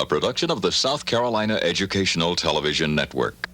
a production of the South Carolina Educational Television Network.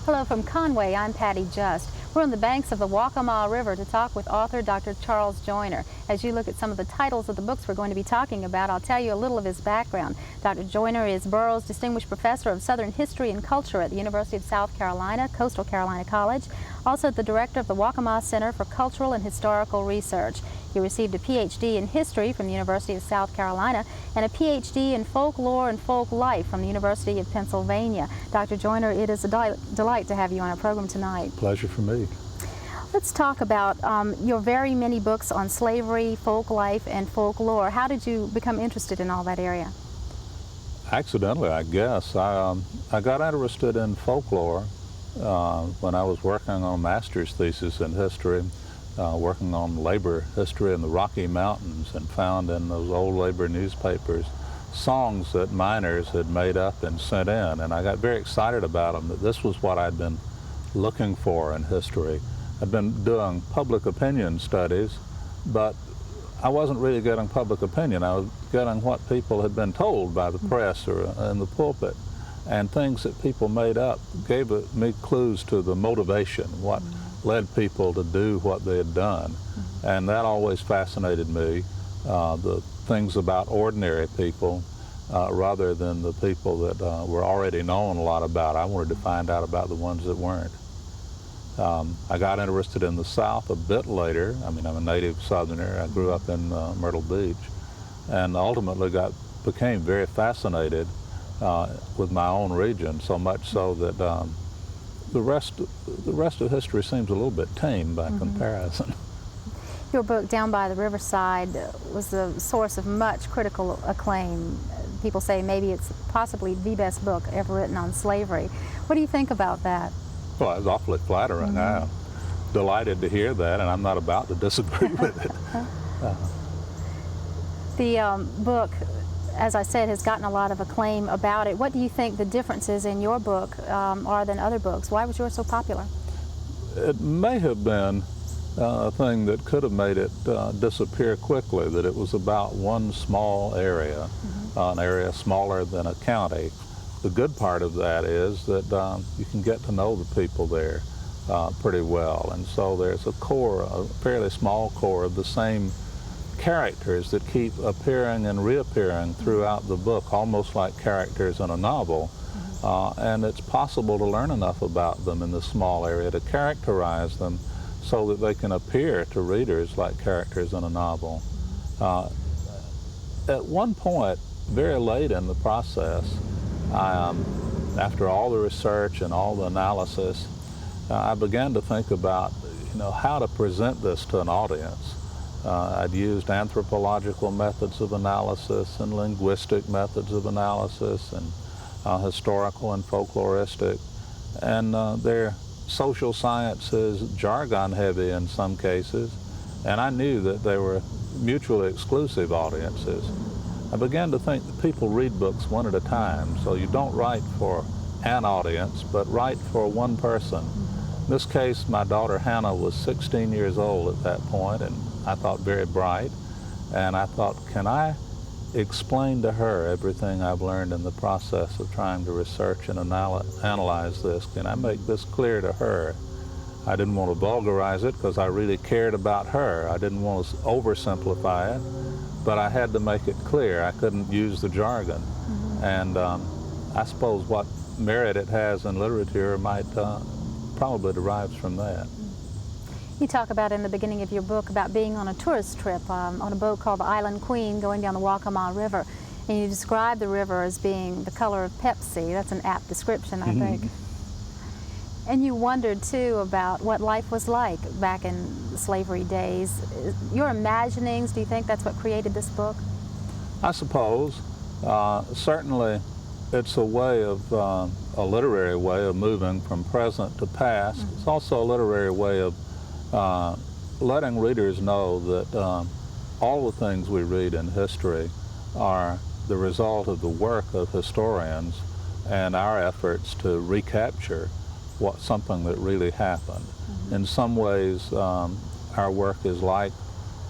Hello from Conway, I'm Patty Just. We're on the banks of the Waccamaw River to talk with author Dr. Charles Joyner. As you look at some of the titles of the books we're going to be talking about, I'll tell you a little of his background. Dr. Joyner is Burroughs Distinguished Professor of Southern History and Culture at the University of South Carolina, Coastal Carolina College, also the director of the Waccamaw Center for Cultural and Historical Research. He received a Ph.D. in History from the University of South Carolina and a Ph.D. in Folklore and Folk Life from the University of Pennsylvania. Dr. Joyner, it is a delight to have you on our program tonight. Pleasure for me. Let's talk about your very many books on slavery, folk life, and folklore. How did you become interested in all that area? Accidentally, I guess. I got interested in folklore when I was working on a master's thesis in history, working on labor history in the Rocky Mountains, and found in those old labor newspapers songs that miners had made up and sent in. And I got very excited about them, that this was what I'd been looking for in history. I'd been doing public opinion studies, but I wasn't really getting public opinion. I was getting what people had been told by the press or in the pulpit. And things that people made up gave me clues to the motivation, what led people to do what they had done. And that always fascinated me, the things about ordinary people rather than the people that were already known a lot about. I wanted to find out about the ones that weren't. I got interested in the South a bit later. I mean, I'm a native Southerner. I grew up in Myrtle Beach, and ultimately became very fascinated with my own region, so much so that the rest of history seems a little bit tame by comparison. Your book, Down by the Riverside, was the source of much critical acclaim. People say maybe it's possibly the best book ever written on slavery. What do you think about that? Well, it's awfully flattering. I'm delighted to hear that, and I'm not about to disagree with it. The book, as I said, has gotten a lot of acclaim about it. What do you think the differences in your book are than other books? Why was yours so popular? It may have been a thing that could have made it disappear quickly, that it was about one small area, an area smaller than a county. The good part of that is that you can get to know the people there pretty well, and so there's a core, a fairly small core of the same characters that keep appearing and reappearing throughout the book, almost like characters in a novel, and it's possible to learn enough about them in this small area to characterize them so that they can appear to readers like characters in a novel. At one point, very late in the process, after all the research and all the analysis, I began to think about, how to present this to an audience. I'd used anthropological methods of analysis and linguistic methods of analysis and historical and folkloristic, and they're social sciences, jargon heavy in some cases, and I knew that they were mutually exclusive audiences. I began to think that people read books one at a time, so you don't write for an audience, but write for one person. In this case, my daughter Hannah was 16 years old at that point, and I thought very bright, and I thought, can I explain to her everything I've learned in the process of trying to research and analyze this? Can I make this clear to her? I didn't want to vulgarize it because I really cared about her. I didn't want to oversimplify it, but I had to make it clear. I couldn't use the jargon. And I suppose what merit it has in literature might probably derives from that. You talk about in the beginning of your book about being on a tourist trip on a boat called the Island Queen going down the Waccamaw River. And you describe the river as being the color of Pepsi. That's an apt description, I think. And you wondered, too, about what life was like back in slavery days. Your imaginings, do you think that's what created this book? I suppose. Certainly, it's a way of, a literary way of moving from present to past. It's also a literary way of letting readers know that all the things we read in history are the result of the work of historians and our efforts to recapture something that really happened. In some ways, our work is like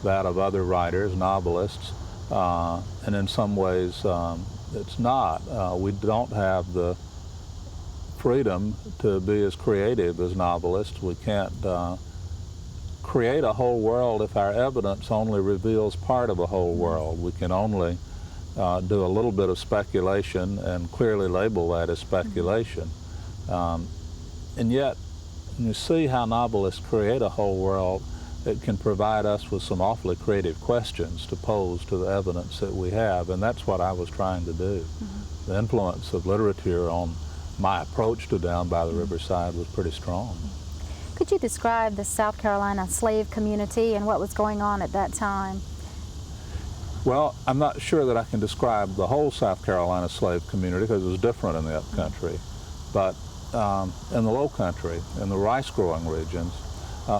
that of other writers, novelists, and in some ways it's not. We don't have the freedom to be as creative as novelists. We can't create a whole world if our evidence only reveals part of a whole world. We can only do a little bit of speculation and clearly label that as speculation. And yet, when you see how novelists create a whole world, it can provide us with some awfully creative questions to pose to the evidence that we have, and that's what I was trying to do. The influence of literature on my approach to Down by the Riverside was pretty strong. Could you describe the South Carolina slave community and what was going on at that time? Well, I'm not sure that I can describe the whole South Carolina slave community because it was different in the upcountry, but in the low country, in the rice-growing regions,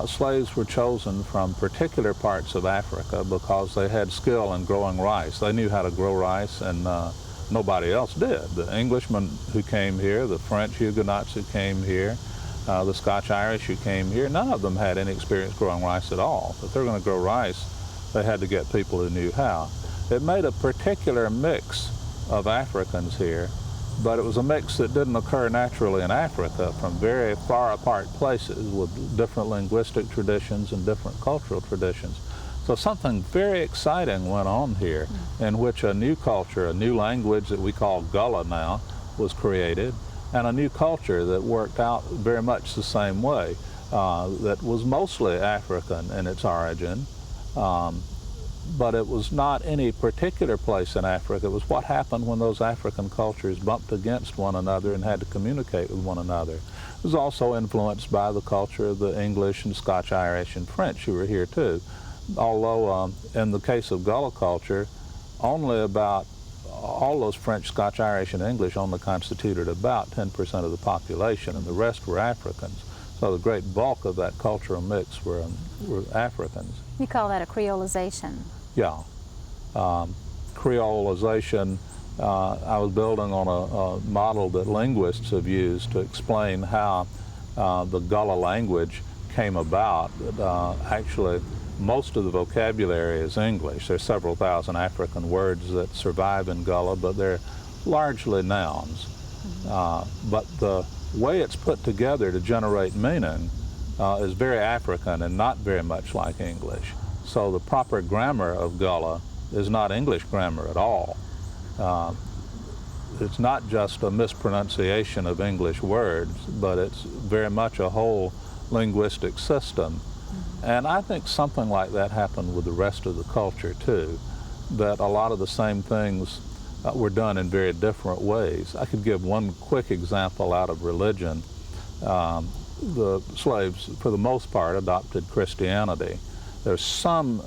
slaves were chosen from particular parts of Africa because they had skill in growing rice. They knew how to grow rice, and nobody else did. The Englishmen who came here, the French Huguenots who came here, the Scotch-Irish who came here, none of them had any experience growing rice at all. If they were going to grow rice, they had to get people who knew how. It made a particular mix of Africans here, but it was a mix that didn't occur naturally in Africa from very far apart places with different linguistic traditions and different cultural traditions. So something very exciting went on here in which a new culture, a new language that we call Gullah now, was created, and a new culture that worked out very much the same way, that was mostly African in its origin. But it was not any particular place in Africa. It was what happened when those African cultures bumped against one another and had to communicate with one another. It was also influenced by the culture of the English and Scotch-Irish and French who were here too. Although in the case of Gullah culture, only about all those French, Scotch-Irish, and English only constituted about 10% of the population, and the rest were Africans. So the great bulk of that cultural mix were Africans. You call that a creolization? Yeah. Creolization, I was building on a model that linguists have used to explain how the Gullah language came about. Actually, most of the vocabulary is English. There's several thousand African words that survive in Gullah, but they're largely nouns. But the way it's put together to generate meaning is very African and not very much like English. So the proper grammar of Gullah is not English grammar at all. It's not just a mispronunciation of English words, but it's very much a whole linguistic system. And I think something like that happened with the rest of the culture too, that a lot of the same things were done in very different ways. I could give one quick example out of religion. The slaves, for the most part, adopted Christianity. There's some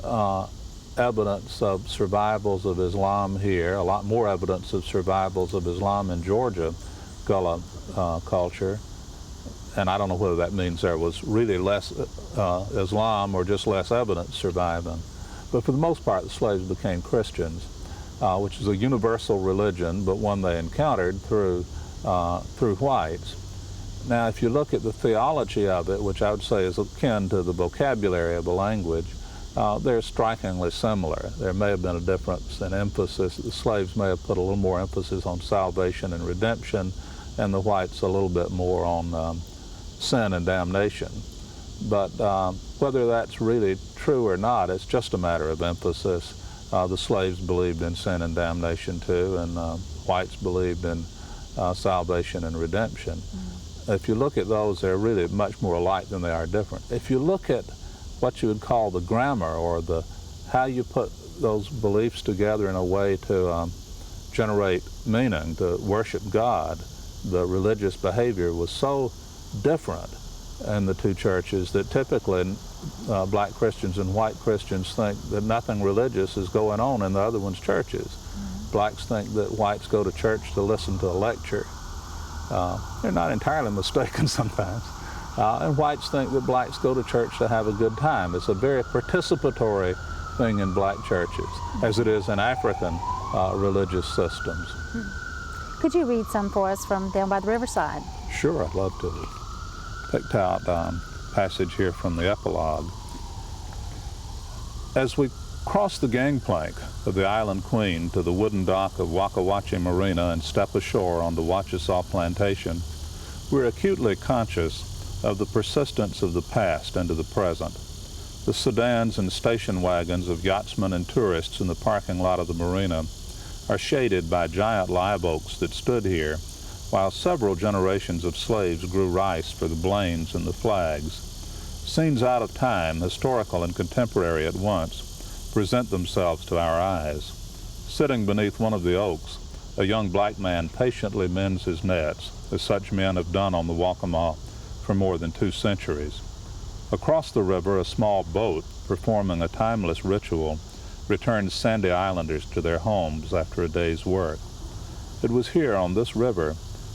evidence of survivals of Islam here, a lot more evidence of survivals of Islam in Georgia, Gullah culture. And I don't know whether that means there was really less Islam or just less evidence surviving. But for the most part, the slaves became Christians, which is a universal religion, but one they encountered through whites. Now, if you look at the theology of it, which I would say is akin to the vocabulary of the language, they're strikingly similar. There may have been a difference in emphasis. The slaves may have put a little more emphasis on salvation and redemption, and the whites a little bit more on sin and damnation. But whether that's really true or not, it's just a matter of emphasis. The slaves believed in sin and damnation too, and whites believed in salvation and redemption. If you look at those, they're really much more alike than they are different. If you look at what you would call the grammar, or how you put those beliefs together in a way to generate meaning, to worship God. The religious behavior was so different in the two churches that typically black Christians and white Christians think that nothing religious is going on in the other one's churches. Blacks think that whites go to church to listen to a lecture. They're not entirely mistaken sometimes. And whites think that blacks go to church to have a good time. It's a very participatory thing in black churches, as it is in African religious systems. Could you read some for us from down by the Riverside? Sure, I'd love to. Picked out a passage here from the epilogue. As we cross the gangplank of the Island Queen to the wooden dock of Waccamaw Marina and step ashore on the Waccamaw plantation, we're acutely conscious of the persistence of the past into the present. The sedans and station wagons of yachtsmen and tourists in the parking lot of the marina are shaded by giant live oaks that stood here while several generations of slaves grew rice for the Blaines and the Flags. Scenes out of time, historical and contemporary at once, present themselves to our eyes. Sitting beneath one of the oaks, a young black man patiently mends his nets, as such men have done on the Waccamaw for more than 2 centuries. Across the river, a small boat, performing a timeless ritual, returns Sandy Islanders to their homes after a day's work. It was here on this river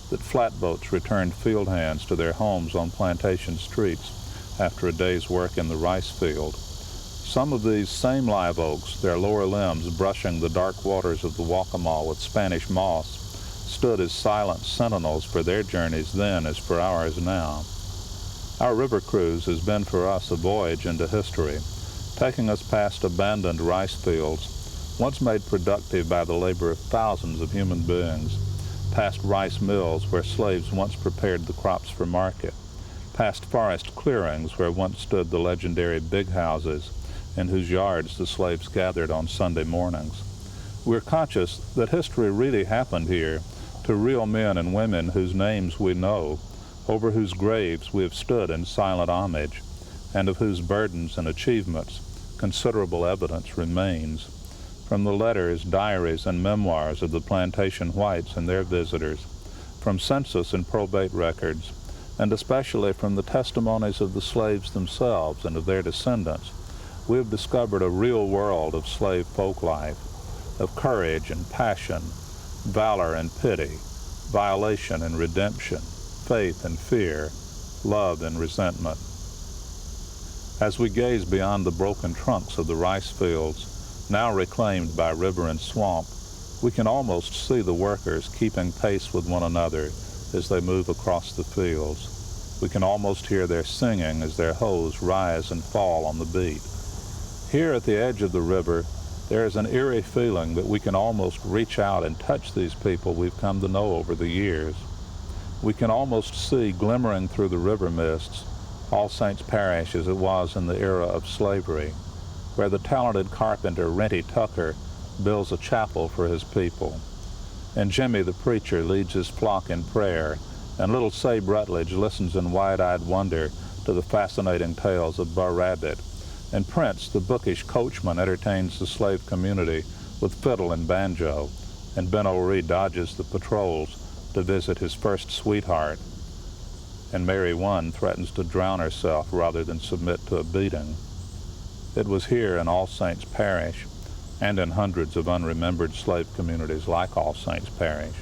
that flatboats returned field hands to their homes on plantation streets after a day's work in the rice field. Some of these same live oaks, their lower limbs brushing the dark waters of the Waccamaw with Spanish moss, stood as silent sentinels for their journeys then as for ours now. Our river cruise has been for us a voyage into history, taking us past abandoned rice fields, once made productive by the labor of thousands of human beings, past rice mills where slaves once prepared the crops for market, past forest clearings where once stood the legendary big houses in whose yards the slaves gathered on Sunday mornings. We're conscious that history really happened here to real men and women whose names we know, over whose graves we have stood in silent homage, and of whose burdens and achievements considerable evidence remains. From the letters, diaries, and memoirs of the plantation whites and their visitors, from census and probate records, and especially from the testimonies of the slaves themselves and of their descendants, we have discovered a real world of slave folk life, of courage and passion, valor and pity, violation and redemption, faith and fear, love and resentment. As we gaze beyond the broken trunks of the rice fields, now reclaimed by river and swamp, we can almost see the workers keeping pace with one another as they move across the fields. We can almost hear their singing as their hoes rise and fall on the beat. Here at the edge of the river, there is an eerie feeling that we can almost reach out and touch these people we've come to know over the years. We can almost see glimmering through the river mists All Saints Parish as it was in the era of slavery, where the talented carpenter Renty Tucker builds a chapel for his people, and Jimmy the preacher leads his flock in prayer, and little Sabe Rutledge listens in wide-eyed wonder to the fascinating tales of Bur Rabbit, and Prince the bookish coachman entertains the slave community with fiddle and banjo, and Ben O'Ree dodges the patrols to visit his first sweetheart, and Mary One threatens to drown herself rather than submit to a beating. It was here in All Saints Parish, and in hundreds of unremembered slave communities like All Saints Parish,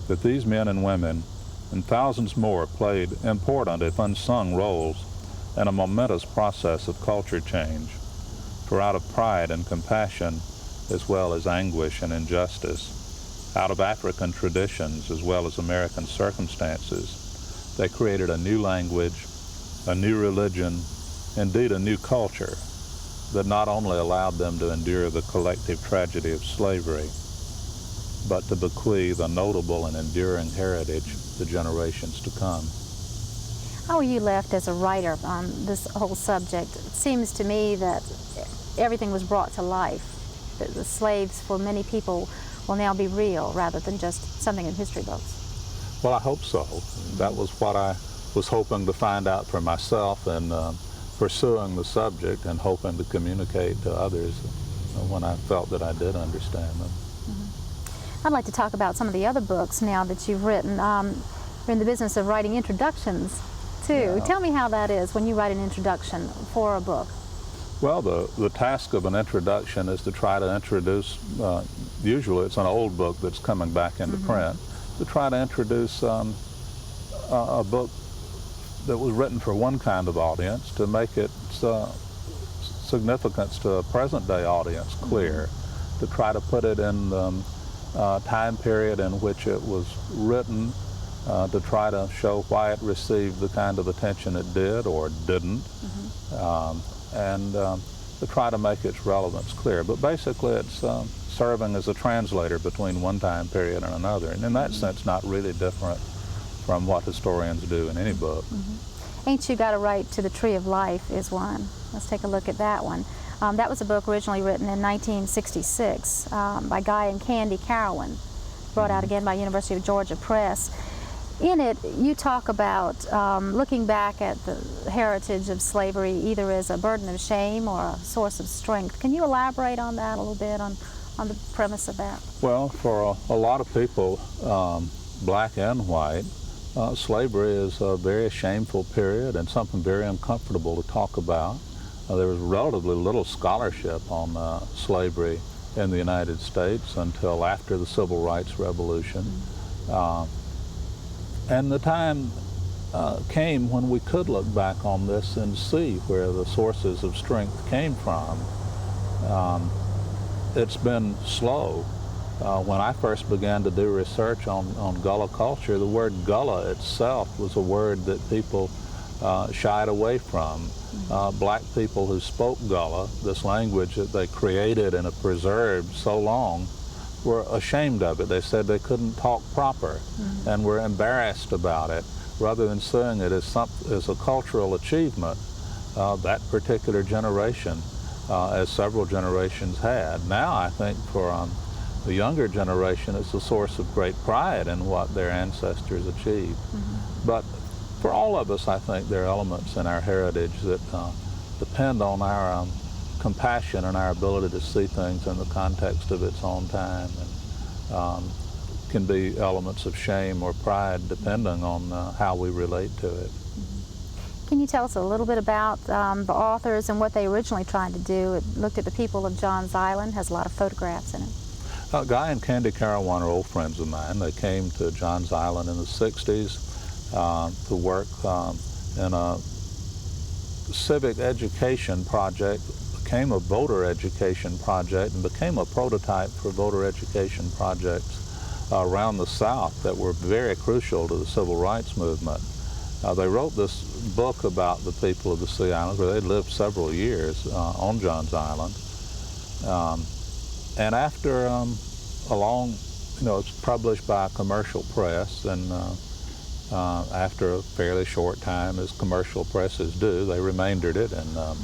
that these men and women and thousands more played important, if unsung, roles in a momentous process of culture change. For out of pride and compassion, as well as anguish and injustice, out of African traditions as well as American circumstances, they created a new language, a new religion, indeed a new culture that not only allowed them to endure the collective tragedy of slavery, but to bequeath a notable and enduring heritage to generations to come. How were you left as a writer on this whole subject? It seems to me that everything was brought to life. The slaves, for many people, will now be real rather than just something in history books. Well, I hope so. That was what I was hoping to find out for myself, and pursuing the subject and hoping to communicate to others when I felt that I did understand them. I'd like to talk about some of the other books now that you've written. You're in the business of writing introductions, too. Yeah. Tell me how that is when you write an introduction for a book. Well, the task of an introduction is to try to introduce, usually it's an old book that's coming back into print, to try to introduce a book that was written for one kind of audience, to make its significance to a present-day audience clear, to try to put it in the time period in which it was written, to try to show why it received the kind of attention it did or didn't, and to try to make its relevance clear. But basically it's serving as a translator between one time period and another, and in that sense not really different from what historians do in any book. Ain't You Got a Right to the Tree of Life is one. Let's take a look at that one. That was a book originally written in 1966 by Guy and Candy Carowin, brought out again by University of Georgia Press. In it, you talk about looking back at the heritage of slavery either as a burden of shame or a source of strength. Can you elaborate on that a little bit, on the premise of that? Well, for a lot of people, black and white, slavery is a very shameful period and something very uncomfortable to talk about. There was relatively little scholarship on slavery in the United States until after the Civil Rights Revolution. And the time came when we could look back on this and see where the sources of strength came from. It's been slow. When I first began to do research on Gullah culture, the word Gullah itself was a word that people shied away from. Black people who spoke Gullah, this language that they created and have preserved so long, were ashamed of it. They said they couldn't talk proper and were embarrassed about it, rather than seeing it as a cultural achievement that particular generation, as several generations had. Now I think for the younger generation it's a source of great pride in what their ancestors achieved. But for all of us, I think there are elements in our heritage that depend on our compassion and our ability to see things in the context of its own time, and can be elements of shame or pride depending on how we relate to it. Can you tell us a little bit about the authors and what they originally tried to do? It looked at the people of Johns Island, has a lot of photographs in it. Guy and Candy Carowin are old friends of mine. They came to Johns Island in the 60s to work in a civic education project, became a voter education project, and became a prototype for voter education projects around the South that were very crucial to the civil rights movement. They wrote this book about the people of the Sea Islands, where they lived several years on Johns Island. And after a long, it's published by a commercial press, and after a fairly short time, as commercial presses do, they remaindered it, and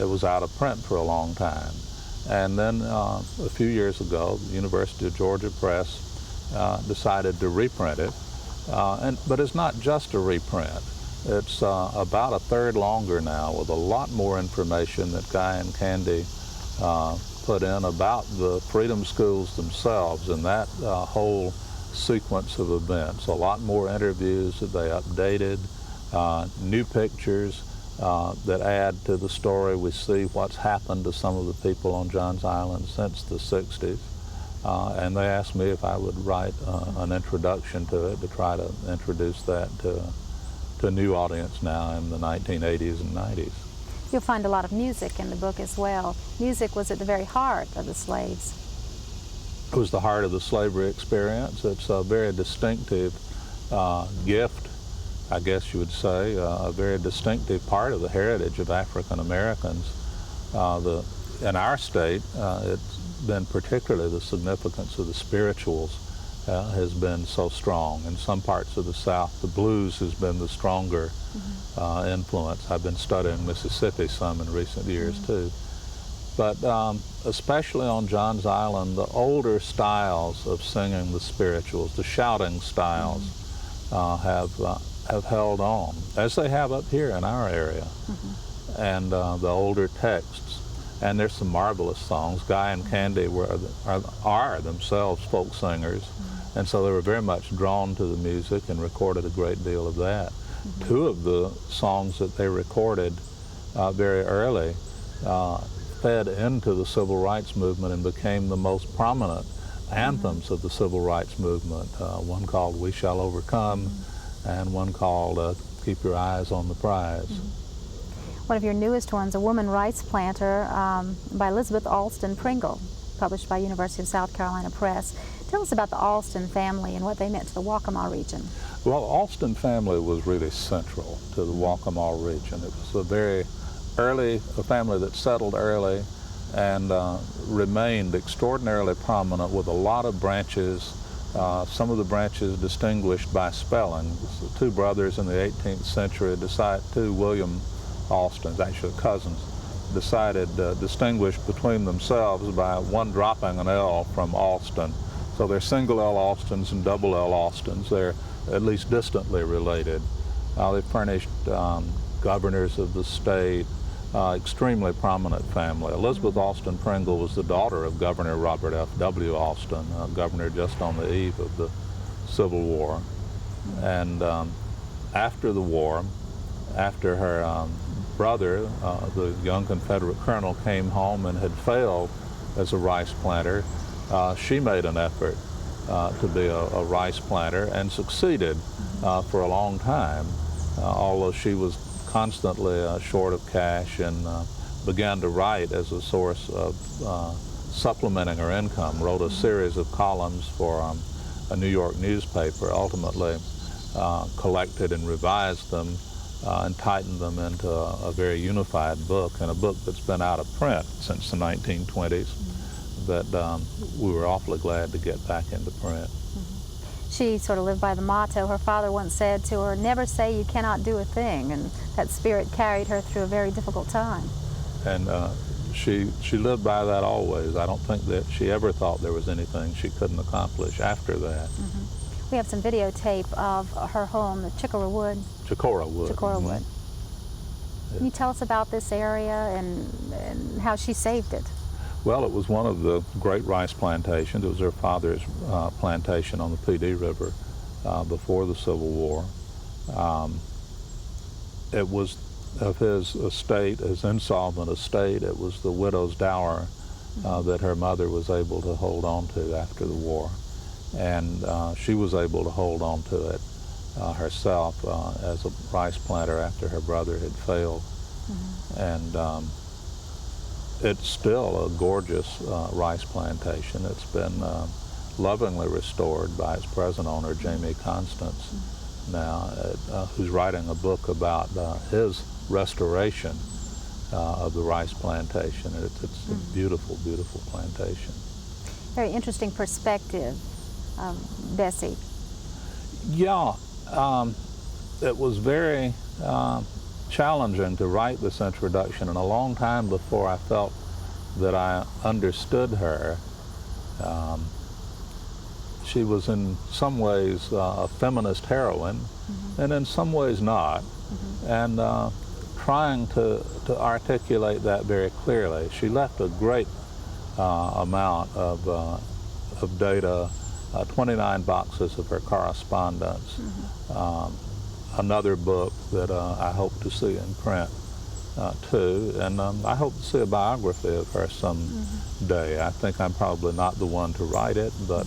it was out of print for a long time. And then a few years ago, the University of Georgia Press decided to reprint it. But it's not just a reprint. It's about a third longer now, with a lot more information that Guy and Candy put in about the freedom schools themselves and that whole sequence of events. A lot more interviews that they updated, new pictures that add to the story. We see what's happened to some of the people on Johns Island since the 60s. And they asked me if I would write an introduction to it to try to introduce that to a new audience now in the 1980s and 90s. You'll find a lot of music in the book as well. Music was at the very heart of the slaves. It was the heart of the slavery experience. It's a very distinctive gift, I guess you would say, a very distinctive part of the heritage of African Americans. In our state, it's been particularly the significance of the spirituals has been so strong. In some parts of the South, the blues has been the stronger influence. I've been studying Mississippi some in recent years too. But especially on Johns Island, the older styles of singing the spirituals, the shouting styles, have held on, as they have up here in our area. And the older texts. and there's some marvelous songs. Guy and Candy are themselves folk singers, and so they were very much drawn to the music and recorded a great deal of that. Two of the songs that they recorded very early fed into the civil rights movement and became the most prominent anthems of the civil rights movement. One called "We Shall Overcome," and one called "Keep Your Eyes on the Prize." One of your newest ones, A Woman Rice Planter, by Elizabeth Alston Pringle, published by University of South Carolina Press. Tell us about the Alston family and what they meant to the Waccamaw region. Well, the Alston family was really central to the Waccamaw region. It was a very early, a family that settled early and remained extraordinarily prominent with a lot of branches, some of the branches distinguished by spelling. The two brothers in the 18th century two William Alstons, actually cousins, distinguished between themselves by one dropping an L from Alston. So they're single L Alstons and double L Alstons. They're at least distantly related. They furnished governors of the state, extremely prominent family. Elizabeth Alston Pringle was the daughter of Governor Robert F. W. Alston, governor just on the eve of the Civil War. And after the war, after her brother, the young Confederate colonel, came home and had failed as a rice planter, she made an effort to be a rice planter and succeeded for a long time, although she was constantly short of cash, and began to write as a source of supplementing her income, wrote a series of columns for a New York newspaper, ultimately collected and revised them and tightened them into a very unified book, and a book that's been out of print since the 1920s that we were awfully glad to get back into print. She sort of lived by the motto her father once said to her, "Never say you cannot do a thing," and that spirit carried her through a very difficult time. And she lived by that always. I don't think that she ever thought there was anything she couldn't accomplish after that. We have some videotape of her home, the Chicora Wood. Chicora Wood. Wood. Can you tell us about this area and how she saved it? Well, it was one of the great rice plantations. It was her father's plantation on the PD River before the Civil War. It was of his estate, his insolvent estate. It was the widow's dower that her mother was able to hold on to after the war. And she was able to hold on to it herself as a rice planter after her brother had failed. And it's still a gorgeous rice plantation. It's been lovingly restored by its present owner, Jamie Constance, now, who's writing a book about his restoration of the rice plantation. It's a beautiful, beautiful plantation. Very interesting perspective, Bessie. Yeah, it was very challenging to write this introduction, and a long time before I felt that I understood her. She was in some ways a feminist heroine, and in some ways not, and trying to articulate that very clearly. She left a great amount of data, 29 boxes of her correspondence, another book that I hope to see in print too, and I hope to see a biography of her someday. I think I'm probably not the one to write it, but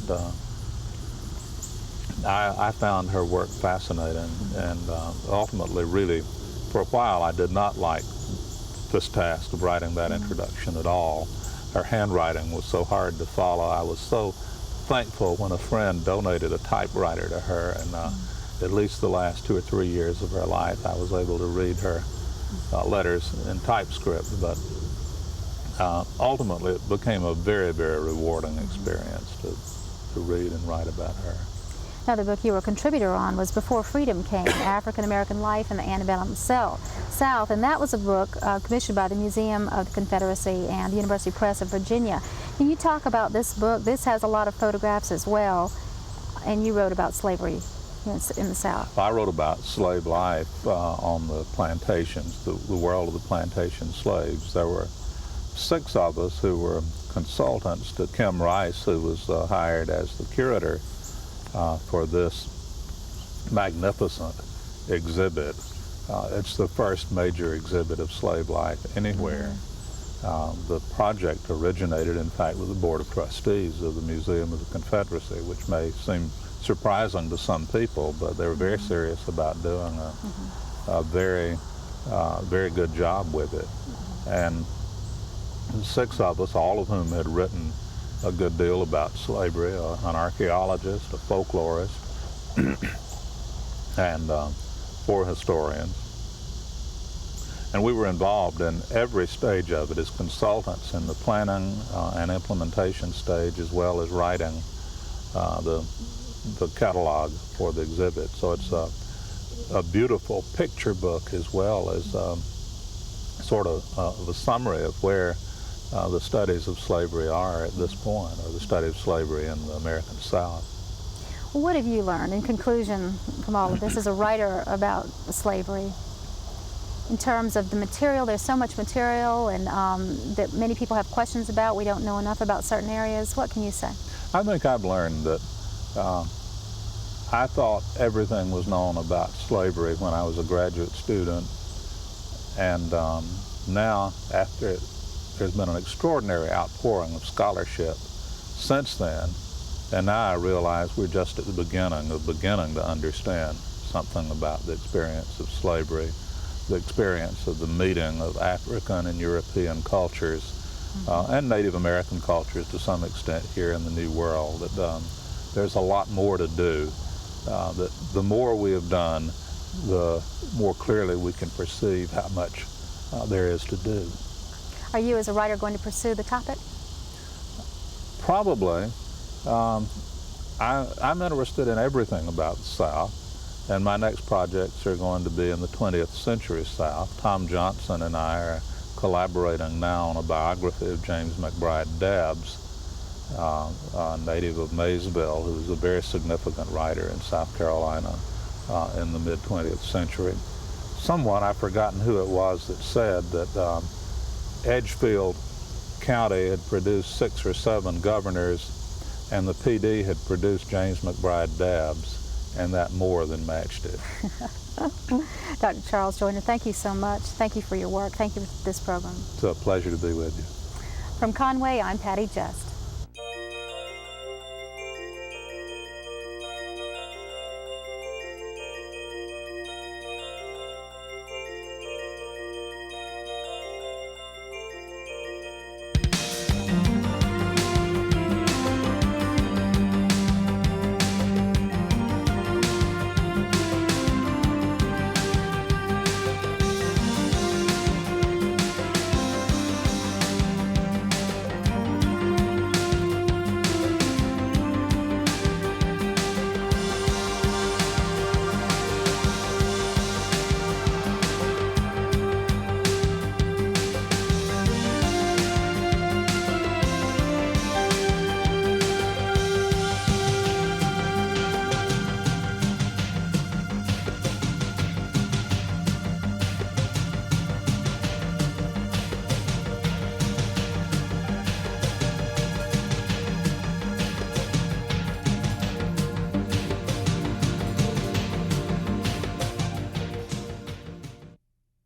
I found her work fascinating, and ultimately, really, for a while I did not like this task of writing that introduction at all. Her handwriting was so hard to follow. I was so thankful when a friend donated a typewriter to her, and at least the last 2 or 3 years of her life I was able to read her letters in typescript, but ultimately it became a very, very rewarding experience to read and write about her. Another book you were a contributor on was Before Freedom Came, African American Life in the Antebellum South, and that was a book commissioned by the Museum of the Confederacy and the University Press of Virginia. Can you talk about this book? This has a lot of photographs as well, and you wrote about slavery in the South. I wrote about slave life on the plantations, the world of the plantation slaves. There were 6 of us who were consultants to Kim Rice, who was hired as the curator for this magnificent exhibit. It's the first major exhibit of slave life anywhere. The project originated, in fact, with the Board of Trustees of the Museum of the Confederacy, which may seem surprising to some people, but they were very serious about doing a very good job with it. And 6 of us, all of whom had written a good deal about slavery, an archaeologist, a folklorist, and 4 historians. And we were involved in every stage of it as consultants in the planning and implementation stage, as well as writing the catalog for the exhibit. So it's a beautiful picture book, as well as sort of a summary of where the studies of slavery are at this point, or the study of slavery in the American South. Well, what have you learned in conclusion from all of this as a writer about slavery? In terms of the material, there's so much material, and that many people have questions about. We don't know enough about certain areas. What can you say? I think I've learned that I thought everything was known about slavery when I was a graduate student, and now, after there's been an extraordinary outpouring of scholarship since then, and now I realize we're just at the beginning to understand something about the experience of slavery, the experience of the meeting of African and European cultures, and Native American cultures to some extent here in the New World. That there's a lot more to do. That the more we have done, the more clearly we can perceive how much there is to do. Are you, as a writer, going to pursue the topic? Probably. I'm interested in everything about the South, and my next projects are going to be in the 20th century South. Tom Johnson and I are collaborating now on a biography of James McBride Dabbs, a native of Maysville, who was a very significant writer in South Carolina in the mid-20th century. Someone, I've forgotten who it was, that said that Edgefield County had produced 6 or 7 governors, and the PD had produced James McBride Dabbs, and that more than matched it. Dr. Charles Joyner, thank you so much. Thank you for your work. Thank you for this program. It's a pleasure to be with you. From Conway, I'm Patty Just.